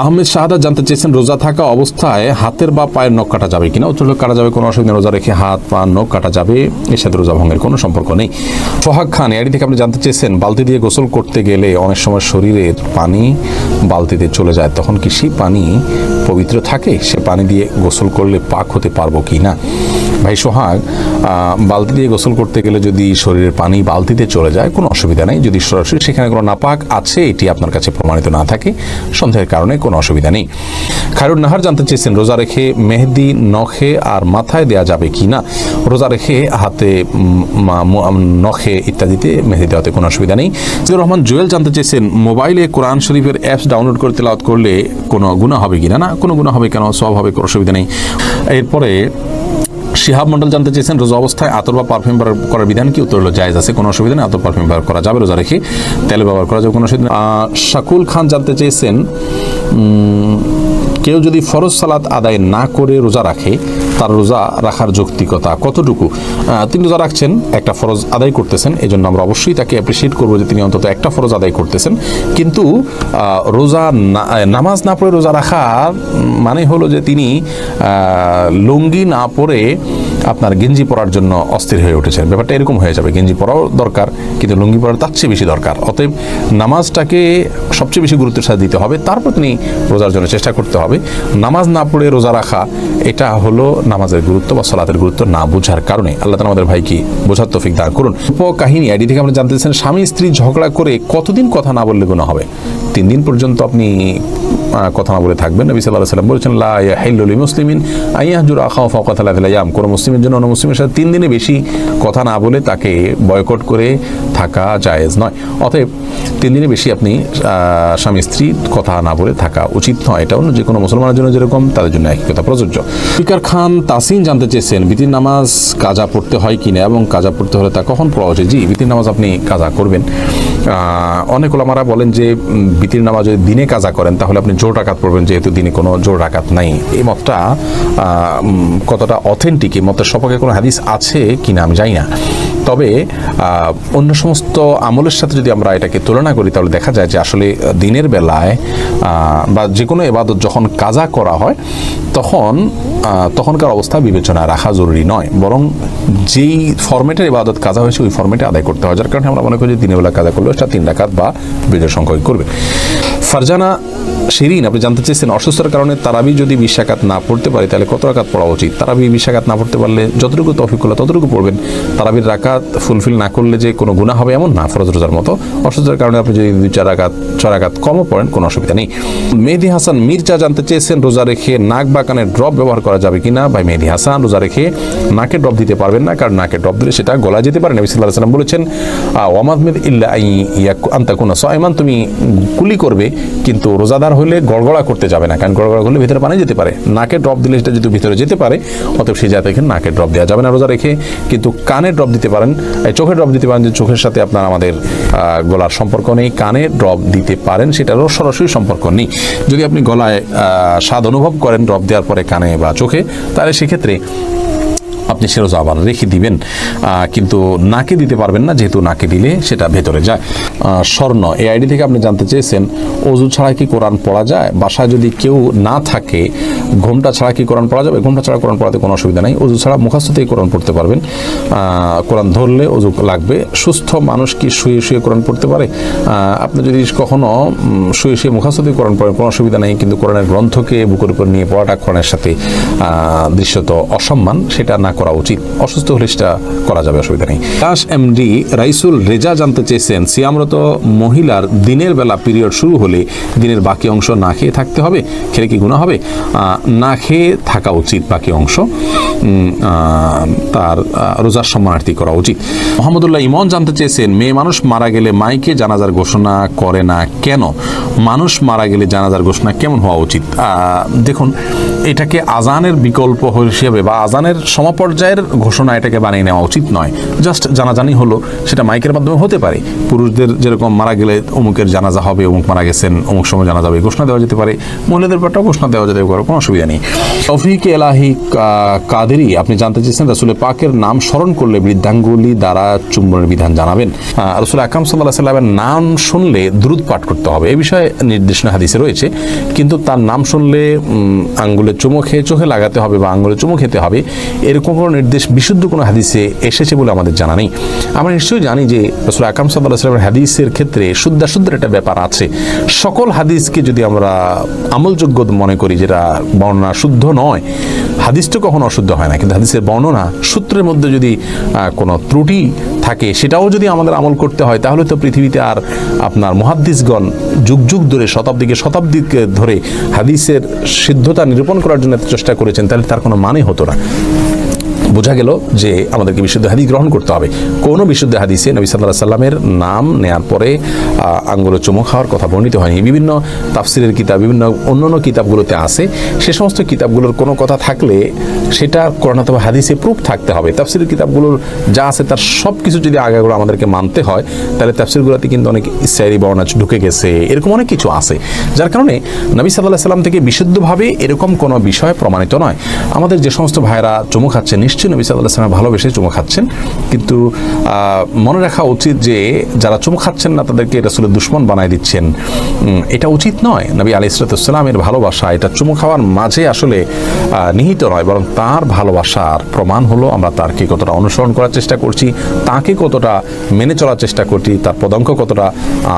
আহমেদ শাহাদাত জানতে চেয়েছেন রোজা থাকা অবস্থায় হাতের বা পায়ের নখ কাটা যাবে কিনা। উত্তর হলো কাটা যাবে, কোনো অসুবিধা নেই। রোজা রেখে হাত পা নখ কাটা যাবে, এর সাথে রোজা ভঙ্গের কোনো সম্পর্ক নেই। সোহাগ খান এআইডি থেকে আপনি জানতে চেয়েছেন বালতি দিয়ে গোসল করতে গেলে অনেক সময় শরীরের পানি বালতিতে চলে যায়, তখন কি সেই পানি পবিত্র থাকে? সে পানি দিয়ে গোসল করলে পাক হতে পারবো কি না? ভাই সোহাগ, বালতি দিয়ে গোসল করতে গেলে যদি শরীরের পানি বালতিতে চলে যায় কোনো অসুবিধা নেই। যদি সরাসরি সেখানে কোনো নাপাক আছে এটি আপনার কাছে প্রমাণিত না থাকে, সন্দেহের কারণে কোনো অসুবিধা নেই। খায়রুন নাহার জানতে চেয়েছেন রোজা রেখে মেহেদি নখে আর মাথায় দেওয়া যাবে কি না। রোজা রেখে হাতে, নখে ইত্যাদিতে মেহেদি দেওয়াতে কোনো অসুবিধা নেই। জিয়াউর রহমান জুয়েল জানতে চেয়েছেন মোবাইলে কোরআন শরীফের অ্যাপস ডাউনলোড করে তেলাওয়াত করলে কোনো গুনাহ হবে কিনা। না, কোনো গুনাহ হবে কেন, সওয়াব হবে, কোনো অসুবিধা নেই। এরপরে শিহাব মন্ডল জানতে চেয়েছেন রোজা অবস্থায় আতর বা পারফিউম ব্যবহার করার বিধান কি। উত্তর হলো জায়েজ আছে, কোনো অসুবিধা নেই। আতর পারফিউম ব্যবহার করা যাবে, রোজা রেখে তেল ব্যবহার করা যাবে, কোনো অসুবিধা নেই। শাকুল খান জানতে চেয়েছেন কেউ যদি ফরজ সালাত আদায় না করে রোজা রাখে তার রোজা রাখার যৌক্তিকতা কতটুকু। তিনি রোজা রাখছেন, একটা ফরজ আদায় করতেছেন, এই জন্য আমরা অবশ্যই তাকে অ্যাপ্রিসিয়েট করবো যে তিনি অন্তত একটা ফরজ আদায় করতেছেন। কিন্তু রোজা নামাজ না পড়ে রোজা রাখা মানে হলো যে তিনি লুঙ্গি না পরে আপনার গেঞ্জি পরার জন্য অস্থির হয়ে উঠেছেন। ব্যাপারটা এরকম হয়ে যাবে, গেঞ্জি পরাও দরকার কিন্তু লুঙ্গি পরা তার চেয়ে বেশি দরকার। অতএব নামাজটাকে সবচেয়ে বেশি গুরুত্বের সাথে দিতে হবে, তারপর তিনি রোজার জন্য চেষ্টা করতে হবে। নামাজ না পড়ে রোজা রাখা এটা হলো নামাজের গুরুত্ব বা সালাতের গুরুত্ব না বোঝার কারণে। আল্লাহ তাআলা আমাদের ভাইকে বোঝার তৌফিক দান করুন। কাহিনী আইডি থেকে আমরা জানতে চাচ্ছেন স্বামী স্ত্রী ঝগড়া করে কতদিন কথা না বললে গুনাহ হবে। 3 দিন পর্যন্ত আপনি কথা না বলে থাকবেন। নবী সাল্লাল্লাহু আলাইহি ওয়াসাল্লাম বলেছেন লা ইয়াহিল্লু লিমুসলিমিন আইয়াহজুরা আখাহু ফাওকা সালাসাতি আইয়াম। কোন মুসলিমের জন্য অন্য মুসলিমের সাথে 3 দিনে বেশি কথা না বলে তাকে বয়কট করে থাকা জায়েজ নয়। অতএব 3 দিনে বেশি আপনি স্বামী স্ত্রী কথা না বলে থাকা উচিত নয়। এটা অন্য যে কোনো মুসলমানের জন্য যেরকম তাদের জন্য একই কথা প্রযোজ্য। ফিকার খান তাসিন জানতে চেয়েছেন বিতির নামাজ কাজা পড়তে হয় কিনা এবং কাজা পড়তে হলে তা কখন পড়া উচিত। জি, বিতির নামাজ আপনি কাজা করবেন। অনেক ওলামারা বলেন যে বিতির নামাজ যদি দিনে কাজা করেন তাহলে আপনি জোর রাকাত পড়বেন, যেহেতু দিনে কোনো জোর রাকাত নাই। এই মতটা কতটা অথেন্টিক, এই মতের সপক্ষে কোনো হাদিস আছে কিনা আমি জানি না। তবে অন্য সমস্ত আমলের সাথে যদি আমরা এটাকে তুলনা করি তাহলে দেখা যায় যে আসলে দিনের বেলায় বা যে কোনো ইবাদত যখন কাজা করা হয় তখনকার অবস্থা বিবেচনা রাখা জরুরি নয়, বরং যেই ফরম্যাটের ইবাদত কাজা হয়েছে ওই ফরম্যাটে আদায় করতে হয়। যার কারণে আমরা মনে করি যে দিনের বেলা কাজা করলে সেটা 3 রাকাত বা বিজয় সংখ্যক করবে। ফারজানা শিরিন আপনি জানতে চেয়েছেন অসুস্থতার কারণে তারাবি যদি 20 রাকাত না পড়তে পারে তাহলে কত রাকাত পড়া উচিত। তারাবি 20 রাকাত না পড়তে পারলে যতটুকু তৌফিক হলো ততটুকু পড়বেন। তারাবির রাকাত ফুলফিল না করলে যে কোনো গুনাহ হবে এমন না, ফরজ রোজার মতো। অসুস্থতার কারণে আপনি যদি 2-4 রাকাত 6 রাকাত কমও পড়েন কোনো অসুবিধা নেই। মেহেদি হাসান মির্জা জানতে চেয়েছেন রোজা রেখে নাক বা কানের ড্রপ ব্যবহার করা যাবে কিনা। ভাই মেহেদি হাসান, রোজা রেখে নাকে ড্রপ দিতে পারবেন না, কারণ নাকে ড্রপ দিলে সেটা গলায় যেতে পারে। নবী সাল্লাল্লাহু আলাইহি ওয়াসাল্লাম বলেছেন ওয়ামাদমিদ ইল্লা আন তাকুনা সাইমান, তুমি কুলি করবে কিন্তু রোজাদার হলে গড়গড়া করতে যাবে না, কারণ গড়গড়া করলে ভিতরে পানি যেতে পারে। নাকে ড্রপ দিলে সেটা যদি ভিতরে যেতে পারে, অতএব সেই জায়গায় এখানে নাকে ড্রপ দেওয়া যাবে না রোজা রেখে। কিন্তু কানে ড্রপ দিতে পারেন, চোখে ড্রপ দিতে পারেন, যে চোখের সাথে আপনার আমাদের গলার সম্পর্ক নেই। কানে ড্রপ দিতে পারেন, সেটারও সরাসরি সম্পর্ক নেই। যদি আপনি গলায় স্বাদ অনুভব করেন ড্রপ দেওয়ার পরে কানে বা চোখে, তাহলে সেক্ষেত্রে আপনি সে রোজা আবার রেখে দিবেন, কিন্তু নাকে দিতে পারবেন না, যেহেতু নাকে দিলে সেটা ভেতরে যায়। স্বর্ণ এই আইডি থেকে আপনি জানতে চেয়েছেন ওযু ছাড়া কি কোরআন পড়া যায়। বাসায় যদি কেউ না থাকে ঘোমটা ছাড়া কি কোরআন পড়া যাবে। ঘোমটা ছাড়া কোরআন পড়াতে কোনো অসুবিধা নেই। ওযু ছাড়া মুখস্থ থেকে কোরআন পড়তে পারবেন। কোরআন ধরলে ওযু লাগবে। সুস্থ মানুষ কি শুয়ে শুয়ে কোরআন পড়তে পারে। আপনি যদি কখনো শুয়ে শুয়ে মুখস্থ থেকে কোরআন পড়েন কোনো অসুবিধা নেই, কিন্তু কোরআনের গ্রন্থকে বুকের উপর নিয়ে পড়াটা কোরআনের সাথে দৃশ্যত অসম্মান, সেটা না করা উচিত। অসুস্থ হলে সেটা করা যাবে, অসুবিধা নেই। দাস এমডি রাইসুল রেজা জানতে চেয়েছেন সিয়ামরত মহিলার দিনের বেলা পিরিয়ড শুরু হলে দিনের বাকি অংশ না খেয়ে থাকতে হবে, খেলে কি গুনাহ হবে। না খেয়ে থাকা উচিত বাকি অংশ, তার রোজার সম্মানার্থী করা উচিত। মোহাম্মদুল্লাহ ইমন জানতে চেয়েছেন মেয়ে মানুষ মারা গেলে মাইকে জানাজার ঘোষণা করে না কেন। মানুষ মারা গেলে জানাজার ঘোষণা কেমন হওয়া উচিত। দেখুন এটাকে আজানের বিকল্প হিসেবে বা আজানের সমপর্যায়ের ঘোষণা এটাকে বানিয়ে নেওয়া উচিত নয়। জাস্ট জানাজানি হলো, সেটা মাইকের মাধ্যমে হতে পারে। পুরুষদের যেরকম মারা গেলে অমুকের জানাজা হবে, অমুক মারা গেছেন, অমুক সময় জানা যাবে, ঘোষণা দেওয়া যেতে পারে। মহিলাদের ব্যাপারটাও ঘোষণা দেওয়া যেতে পারে, কোনো অসুবিধা নেই। তৌফিক এলাহি কাদেরি আপনি জানতে চেয়েছেন রাসূল পাকের নাম স্মরণ করলে বৃদ্ধাঙ্গুলি দ্বারা চুম্বনের বিধান জানাবেন। রাসূল আকরাম সাল্লাল্লাহু আলাইহি ওয়াসাল্লামের নাম শুনলে দুরূদ পাঠ করতে হবে, এই বিষয়ে নির্দেশনা হাদিসে রয়েছে। কিন্তু তার নাম শুনলে আঙ্গুলে চুমো খেয়ে চোখে লাগাতে হবে বা আঙ্গুলে চুমো খেতে হবে, এরকম কোনো নির্দেশ বিশুদ্ধ কোনো হাদিসে এসেছে বলে আমাদের জানা নেই। আমরা নিশ্চয়ই জানি যে রাসূল আকরাম সাল্লাল্লাহু আলাইহি ওয়াসাল্লামের হাদিসের ক্ষেত্রে শুদ্ধাশুদ্ধের একটা ব্যাপার আছে। সকল হাদিসকে যদি আমরা আমলযোগ্য মনে করি, যেটা বর্ণনা শুদ্ধ নয়, হাদিস তো কখনো অশুদ্ধ হয় না, কিন্তু হাদিসের বর্ণনা সূত্রের মধ্যে যদি কোনো ত্রুটি থাকে, সেটাও যদি আমাদের আমল করতে হয়, তাহলে তো পৃথিবীতে আর আপনার মুহাদ্দিসগণ যুগ যুগ ধরে শতাব্দীকে ধরে হাদিসের সিদ্ধতা নিরূপণ করার জন্য চেষ্টা করেছেন, তাহলে তার কোনো মানে হতো না। বোঝা গেল যে আমাদেরকে বিশুদ্ধ হাদিস গ্রহণ করতে হবে। কোনো বিশুদ্ধ হাদিসে নবী সাল্লাল্লাহু আলাইহি সাল্লামের নাম নেয়ার পরে আঙ্গুলে চুমো খাওয়ার কথা বর্ণিত হয়নি। বিভিন্ন তাফসিরের কিতাব, বিভিন্ন অন্যান্য কিতাবগুলোতে আছে। সে সমস্ত কিতাবগুলোর কোনো কথা থাকলে সেটা কোরআন অথবা হাদিসে প্রুফ থাকতে হবে। তাফসিরের কিতাবগুলোর যা আছে তার সব কিছু যদি আগাগোড়া আমাদেরকে মানতে হয়, তাহলে তাফসিরগুলোতে কিন্তু অনেক ইসরায়েলি বর্ণনা ঢুকে গেছে, এরকম অনেক কিছু আছে, যার কারণে নবী সাল্লাল্লাহু আলাইহি সাল্লাম থেকে বিশুদ্ধভাবে এরকম কোনো বিষয় প্রমাণিত নয়। আমাদের যে সমস্ত ভাইরা চুমো খাচ্ছেন, নিশ্চয়ই নবী সাল্লাল্লাহু আলাইহি সাল্লাম ভালোবেসে চুমো খাচ্ছেন, কিন্তু মনে রাখা উচিত যে যারা চুমো খাচ্ছেন না তাদেরকে রাসূলের দুশমন বানায় দিচ্ছেন, এটা উচিত নয়। নবী আলাইহিস সালামের ভালোবাসা এটা চুমো খাওয়ার মাঝে আসলে নিহিত নয়, বরং তার ভালোবাসার প্রমাণ হলো আমরা তারকে কতটা অনুসরণ করার চেষ্টা করছি, তাকে কতটা মেনে চলার চেষ্টা করছি, তার পদাঙ্ক কতটা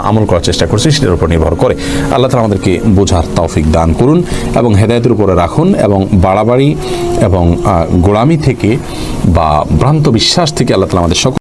আমল করার চেষ্টা করছি, সেটার উপর নির্ভর করে। আল্লাহ তাআলা আমাদেরকে বোঝার তৌফিক দান করুন এবং হেদায়েতের উপরে রাখুন, এবং বাড়াবাড়ি এবং গোলামি থেকে বা ভ্রান্ত বিশ্বাস থেকে আল্লাহ তাআলা আমাদের সকল